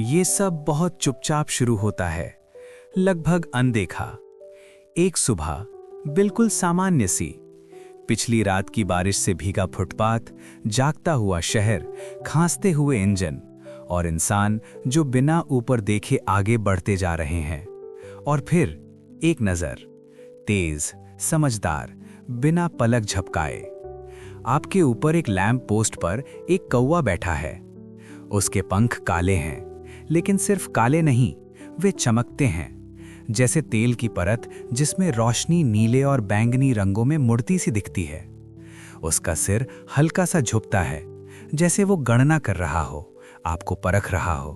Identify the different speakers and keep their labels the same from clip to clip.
Speaker 1: ये सब बहुत चुपचाप शुरू होता है, लगभग अनदेखा। एक सुबह, बिल्कुल सामान्य सी, पिछली रात की बारिश से भीगा फुटपाथ, जागता हुआ शहर, खांसते हुए इंजन और इंसान जो बिना ऊपर देखे आगे बढ़ते जा रहे हैं। और फिर एक नजर, तेज, समझदार, बिना पलक झपकाए। आपके ऊपर एक लैंप पोस्ट पर एक कौवा बैठा है। उसके पंख काले हैं, लेकिन सिर्फ काले नहीं, वे चमकते हैं, जैसे तेल की परत जिसमें रोशनी नीले और बैंगनी रंगों में मुड़ती सी दिखती है। उसका सिर हल्का सा झुकता है, जैसे वो गणना कर रहा हो, आपको परख रहा हो।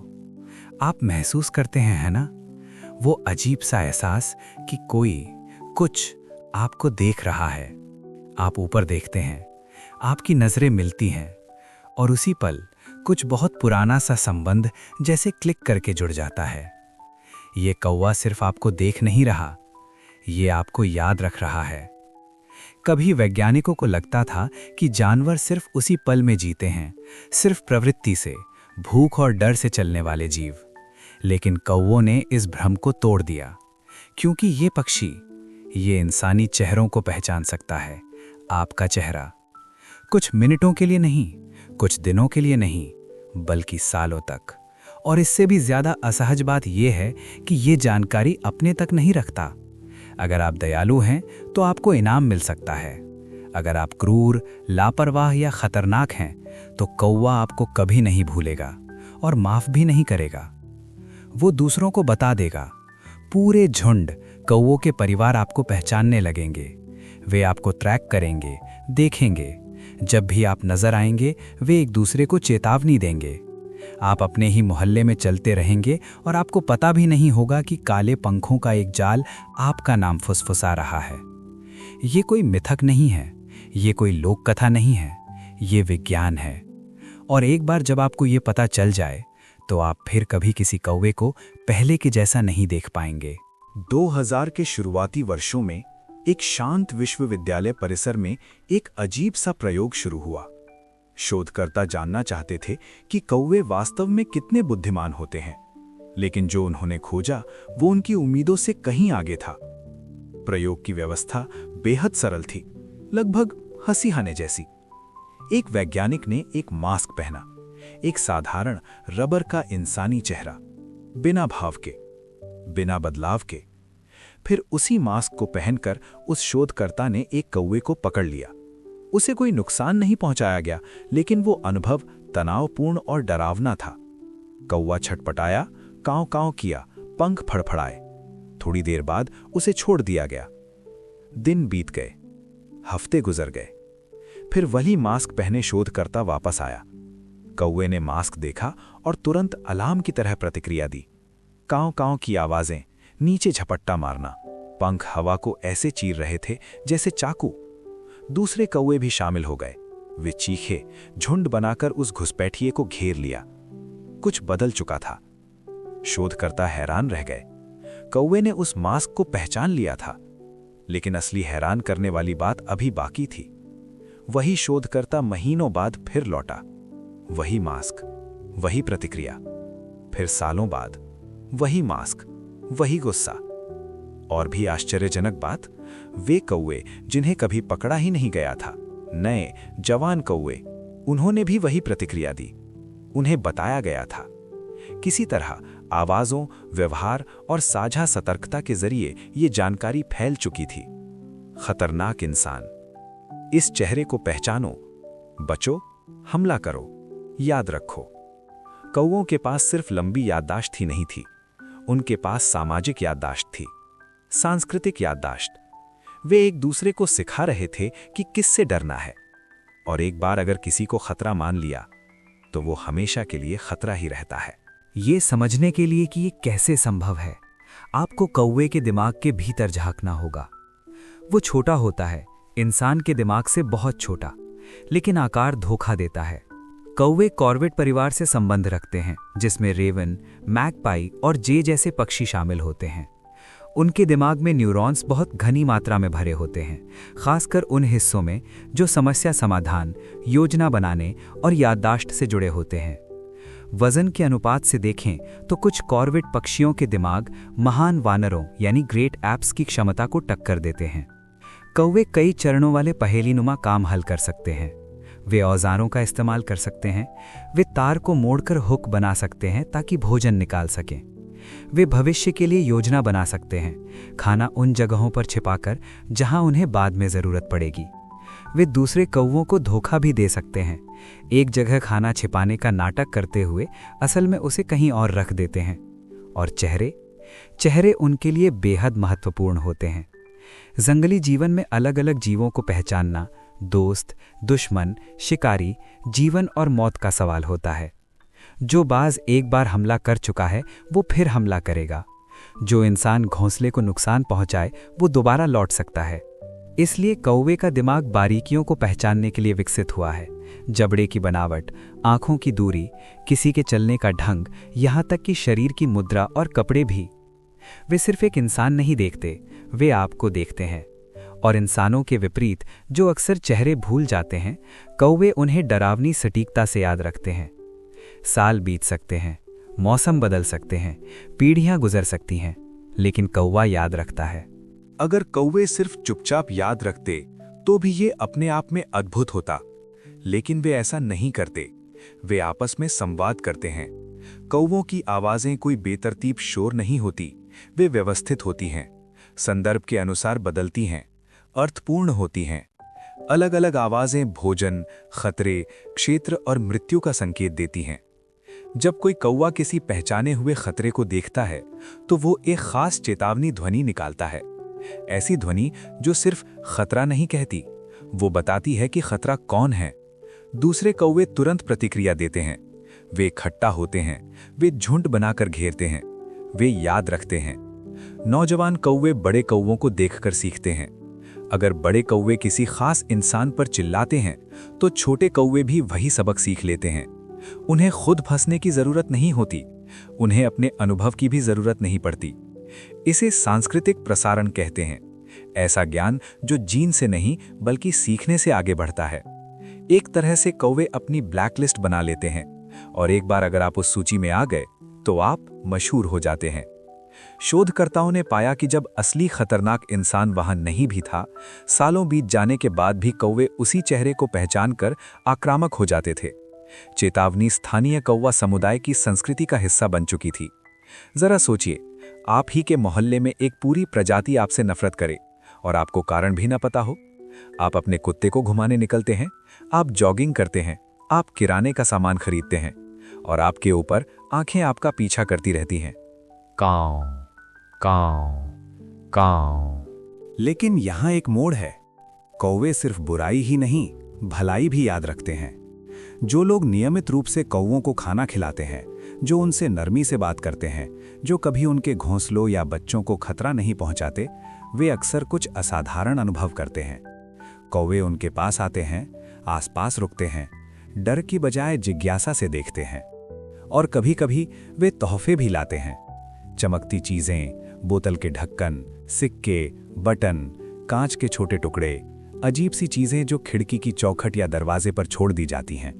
Speaker 1: आप महसूस करते हैं, है ना, वो अजीब सा एहसास कि कोई, कुछ आपको देख रहा है। आप ऊपर देखते हैं, आपकी नजरें मिलती हैं, और उसी पल कुछ बहुत पुराना सा संबंध जैसे क्लिक करके जुड़ जाता है। ये कौवा सिर्फ आपको देख नहीं रहा, ये आपको याद रख रहा है। कभी वैज्ञानिकों को लगता था कि जानवर सिर्फ उसी पल में जीते हैं, सिर्फ प्रवृत्ति से, भूख और डर से चलने वाले जीव। लेकिन कौवों ने इस भ्रम को तोड़ दिया, क्योंकि ये पक्षी, ये इंसानी चेहरों को पहचान सकता है। आपका चेहरा, कुछ मिनटों के लिए नहीं, कुछ दिनों के लिए नहीं, बल्कि सालों तक। और इससे भी ज्यादा असहज बात यह है कि ये जानकारी अपने तक नहीं रखता। अगर आप दयालु हैं तो आपको इनाम मिल सकता है। अगर आप क्रूर, लापरवाह या खतरनाक हैं तो कौवा आपको कभी नहीं भूलेगा और माफ भी नहीं करेगा। वो दूसरों को बता देगा। पूरे झुंड, कौवों के परिवार आपको पहचानने लगेंगे। वे आपको ट्रैक करेंगे, देखेंगे। जब भी आप नजर आएंगे, वे एक दूसरे को चेतावनी देंगे। आप अपने ही मोहल्ले में चलते रहेंगे और आपको पता भी नहीं होगा कि काले पंखों का एक जाल आपका नाम फुसफुसा रहा है। ये कोई मिथक नहीं है, ये कोई लोक कथा नहीं है, ये विज्ञान है। और एक बार जब आपको ये पता चल जाए तो आप फिर कभी किसी कौवे को पहले के जैसा नहीं देख पाएंगे।
Speaker 2: 2000 के शुरुआती वर्षों में एक शांत विश्वविद्यालय परिसर में एक अजीब सा प्रयोग शुरू हुआ। शोधकर्ता जानना चाहते थे कि कौवे वास्तव में कितने बुद्धिमान होते हैं, लेकिन जो उन्होंने खोजा वो उनकी उम्मीदों से कहीं आगे था। प्रयोग की व्यवस्था बेहद सरल थी, लगभग हंसी-हने जैसी। एक वैज्ञानिक ने एक मास्क पहना, एक साधारण रबर का इंसानी चेहरा, बिना भाव के, बिना बदलाव के। फिर उसी मास्क को पहनकर उस शोधकर्ता ने एक कौवे को पकड़ लिया। उसे कोई नुकसान नहीं पहुंचाया गया, लेकिन वो अनुभव तनावपूर्ण और डरावना था। कौवा छटपटाया, कांव कांव किया, पंख फड़फड़ाए। थोड़ी देर बाद उसे छोड़ दिया गया। दिन बीत गए, हफ्ते गुजर गए। फिर वही मास्क पहने शोधकर्ता वापस आया। कौवे ने मास्क देखा और तुरंत अलार्म की तरह प्रतिक्रिया दी। कांव कांव की आवाजें, नीचे झपट्टा मारना, पंख हवा को ऐसे चीर रहे थे जैसे चाकू। दूसरे कौवे भी शामिल हो गए। वे चीखे, झुंड बनाकर उस घुसपैठिए को घेर लिया। कुछ बदल चुका था। शोधकर्ता हैरान रह गए। कौवे ने उस मास्क को पहचान लिया था, लेकिन असली हैरान करने वाली बात अभी बाकी थी। वही शोधकर्ता महीनों बाद फिर लौटा। वही मास्क, वही प्रतिक्रिया। फिर सालों बाद वही मास्क, वही गुस्सा। और भी आश्चर्यजनक बात, वे कौवे जिन्हें कभी पकड़ा ही नहीं गया था, नए जवान कौवे, उन्होंने भी वही प्रतिक्रिया दी। उन्हें बताया गया था। किसी तरह आवाजों, व्यवहार और साझा सतर्कता के जरिए ये जानकारी फैल चुकी थी। खतरनाक इंसान, इस चेहरे को पहचानो, बचो, हमला करो, याद रखो। कौवों के पास सिर्फ लंबी याददाश्त ही नहीं थी, उनके पास सामाजिक याददाश्त थी, सांस्कृतिक याददाश्त। वे एक दूसरे को सिखा रहे थे कि किससे डरना है, और एक बार अगर किसी को खतरा मान लिया तो वो हमेशा के लिए खतरा ही रहता है।
Speaker 1: ये समझने के लिए कि ये कैसे संभव है, आपको कौवे के दिमाग के भीतर झांकना होगा। वो छोटा होता है, इंसान के दिमाग से बहुत छोटा, लेकिन आकार धोखा देता है। कौवे कॉर्वेट परिवार से संबंध रखते हैं, जिसमें रेवन, मैगपाई और जे जैसे पक्षी शामिल होते हैं। उनके दिमाग में न्यूरॉन्स बहुत घनी मात्रा में भरे होते हैं, खासकर उन हिस्सों में जो समस्या समाधान, योजना बनाने और याददाश्त से जुड़े होते हैं।
Speaker 3: वजन के अनुपात से देखें तो कुछ कॉर्विड पक्षियों के दिमाग महान वानरों यानी ग्रेट एप्स की क्षमता को टक्कर देते हैं। कौवे कई चरणों वाले पहेलीनुमा काम हल कर सकते हैं। वे औजारों का इस्तेमाल कर सकते हैं। वे तार को मोड़कर हुक बना सकते हैं ताकि भोजन निकाल सकें। वे भविष्य के लिए योजना बना सकते हैं, खाना उन जगहों पर छिपाकर जहां उन्हें बाद में जरूरत पड़ेगी। वे दूसरे कौवों को धोखा भी दे सकते हैं, एक जगह खाना छिपाने का नाटक करते हुए असल में उसे कहीं और रख देते हैं। और चेहरे उनके लिए बेहद महत्वपूर्ण होते हैं। जंगली जीवन में अलग अलग जीवों को पहचानना दोस्त, दुश्मन, शिकारी, जीवन और मौत का सवाल होता है। जो बाज एक बार हमला कर चुका है वो फिर हमला करेगा। जो इंसान घोंसले को नुकसान पहुंचाए वो दोबारा लौट सकता है। इसलिए कौवे का दिमाग बारीकियों को पहचानने के लिए विकसित हुआ है। जबड़े की बनावट, आंखों की दूरी, किसी के चलने का ढंग, यहाँ तक कि शरीर की मुद्रा और कपड़े भी। वे सिर्फ एक इंसान नहीं देखते, वे आपको देखते हैं। और इंसानों के विपरीत जो अक्सर चेहरे भूल जाते हैं, कौवे उन्हें डरावनी सटीकता से याद रखते हैं। साल बीत सकते हैं, मौसम बदल सकते हैं, पीढ़ियां गुजर सकती हैं, लेकिन कौवा याद रखता है।
Speaker 2: अगर कौवे सिर्फ चुपचाप याद रखते तो भी ये अपने आप में अद्भुत होता, लेकिन वे ऐसा नहीं करते। वे आपस में संवाद करते हैं। कौवों की आवाजें कोई बेतरतीब शोर नहीं होती, वे व्यवस्थित होती हैं, संदर्भ के अनुसार बदलती हैं, अर्थपूर्ण होती हैं। अलग अलग आवाजें भोजन, खतरे, क्षेत्र और मृत्यु का संकेत देती हैं। जब कोई कौवा किसी पहचाने हुए खतरे को देखता है तो वो एक खास चेतावनी ध्वनि निकालता है। ऐसी ध्वनि जो सिर्फ खतरा नहीं कहती, वो बताती है कि खतरा कौन है। दूसरे कौवे तुरंत प्रतिक्रिया देते हैं। वे इकट्ठा होते हैं, वे झुंड बनाकर घेरते हैं, वे याद रखते हैं। नौजवान कौवे बड़े कौवों को देखकर सीखते हैं। अगर बड़े कौवे किसी खास इंसान पर चिल्लाते हैं तो छोटे कौवे भी वही सबक सीख लेते हैं। उन्हें खुद फंसने की जरूरत नहीं होती, उन्हें अपने अनुभव की भी जरूरत नहीं पड़ती। इसे सांस्कृतिक प्रसारण कहते हैं, ऐसा ज्ञान जो जीन से नहीं बल्कि सीखने से आगे बढ़ता है। एक तरह से कौवे अपनी ब्लैकलिस्ट बना लेते हैं, और एक बार अगर आप उस सूची में आ गए तो आप मशहूर हो जाते हैं। शोधकर्ताओं ने पाया कि जब असली खतरनाक इंसान वहां नहीं भी था, सालों बीत जाने के बाद भी कौवे उसी चेहरे को पहचानकर आक्रामक हो जाते थे। चेतावनी स्थानीय कौवा समुदाय की संस्कृति का हिस्सा बन चुकी थी। जरा सोचिए, आप ही के मोहल्ले में एक पूरी प्रजाति आपसे नफरत करे और आपको कारण भी न पता हो। आप अपने कुत्ते को घुमाने निकलते हैं, आप जॉगिंग करते हैं, आप किराने का सामान खरीदते हैं, और आपके ऊपर आंखें आपका पीछा करती रहती हैं।
Speaker 3: काऊ काऊ काऊ।
Speaker 2: लेकिन यहाँ एक मोड़ है। कौवे सिर्फ बुराई ही नहीं, भलाई भी याद रखते हैं। जो लोग नियमित रूप से कौवों को खाना खिलाते हैं, जो उनसे नरमी से बात करते हैं, जो कभी उनके घोंसलों या बच्चों को खतरा नहीं पहुंचाते, वे अक्सर कुछ असाधारण अनुभव करते हैं। कौवे उनके पास आते हैं, आसपास रुकते हैं, डर की बजाय जिज्ञासा से देखते हैं। और कभी कभी वे तोहफे भी लाते हैं। चमकती चीजें, बोतल के ढक्कन, सिक्के, बटन, कांच के छोटे टुकड़े, अजीब सी चीजें जो खिड़की की चौखट या दरवाजे पर छोड़ दी जाती हैं।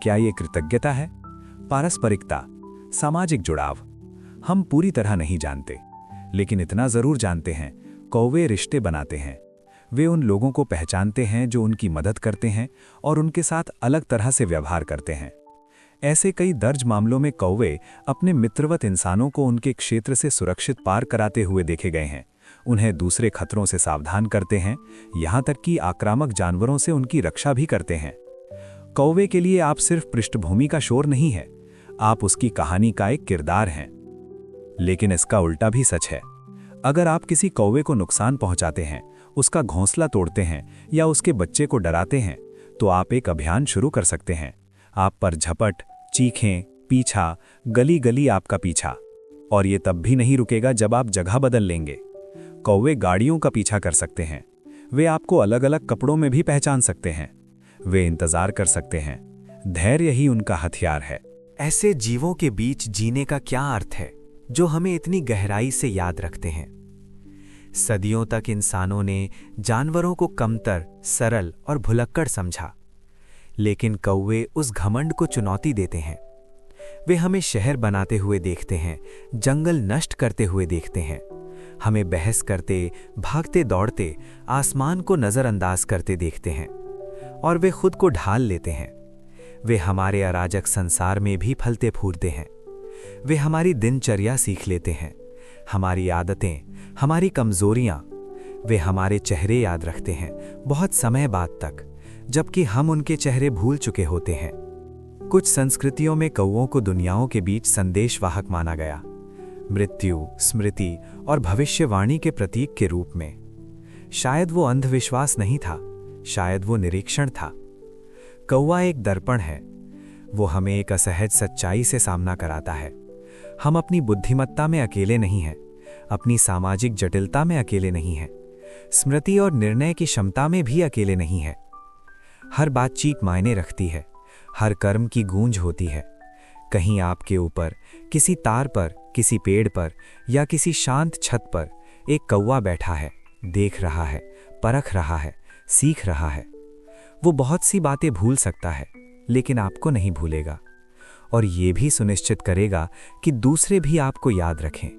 Speaker 2: क्या ये कृतज्ञता है, पारस्परिकता, सामाजिक जुड़ाव? हम पूरी तरह नहीं जानते, लेकिन इतना जरूर जानते हैं, कौवे रिश्ते बनाते हैं। वे उन लोगों को पहचानते हैं जो उनकी मदद करते हैं और उनके साथ अलग तरह से व्यवहार करते हैं। ऐसे कई दर्ज मामलों में कौवे अपने मित्रवत इंसानों को उनके क्षेत्र से सुरक्षित पार कराते हुए देखे गए हैं। उन्हें दूसरे खतरों से सावधान करते हैं, यहाँ तक कि आक्रामक जानवरों से उनकी रक्षा भी करते हैं। कौवे के लिए आप सिर्फ पृष्ठभूमि का शोर नहीं है, आप उसकी कहानी का एक किरदार हैं। लेकिन इसका उल्टा भी सच है। अगर आप किसी कौवे को नुकसान पहुंचाते हैं, उसका घोंसला तोड़ते हैं या उसके बच्चे को डराते हैं, तो आप एक अभियान शुरू कर सकते हैं। आप पर झपट, चीखें, पीछा, गली गली आपका पीछा। और ये तब भी नहीं रुकेगा जब आप जगह बदल लेंगे। कौवे गाड़ियों का पीछा कर सकते हैं, वे आपको अलग अलग कपड़ों में भी पहचान सकते हैं, वे इंतजार कर सकते हैं। धैर्य ही उनका हथियार है।
Speaker 1: ऐसे जीवों के बीच जीने का क्या अर्थ है जो हमें इतनी गहराई से याद रखते हैं? सदियों तक इंसानों ने जानवरों को कमतर, सरल और भुलक्कड़ समझा, लेकिन कौवे उस घमंड को चुनौती देते हैं।
Speaker 3: वे हमें शहर बनाते हुए देखते हैं, जंगल नष्ट करते हुए देखते हैं, हमें बहस करते, भागते दौड़ते, आसमान को नज़रअंदाज करते देखते हैं, और वे खुद को ढाल लेते हैं। वे हमारे अराजक संसार में भी फलते फूलते हैं। वे हमारी दिनचर्या सीख लेते हैं, हमारी आदतें, हमारी कमजोरियां। वे हमारे चेहरे याद रखते हैं बहुत समय बाद तक, जबकि हम उनके चेहरे भूल चुके होते हैं। कुछ संस्कृतियों में कौवों को दुनियाओं के बीच संदेशवाहक माना गया, मृत्यु, स्मृति और भविष्यवाणी के प्रतीक के रूप में। शायद वो अंधविश्वास नहीं था, शायद वो निरीक्षण था। कौवा एक दर्पण है, वो हमें एक असहज सच्चाई से सामना कराता है। हम अपनी बुद्धिमत्ता में अकेले नहीं हैं, अपनी सामाजिक जटिलता में अकेले नहीं हैं, स्मृति और निर्णय की क्षमता में भी अकेले नहीं हैं। हर बातचीत मायने रखती है, हर कर्म की गूंज होती है। कहीं आपके ऊपर, किसी तार पर, किसी पेड़ पर या किसी शांत छत पर एक कौवा बैठा है, देख रहा है, परख रहा है, सीख रहा है। वो बहुत सी बातें भूल सकता है, लेकिन आपको नहीं भूलेगा, और ये भी सुनिश्चित करेगा कि दूसरे भी आपको याद रखें।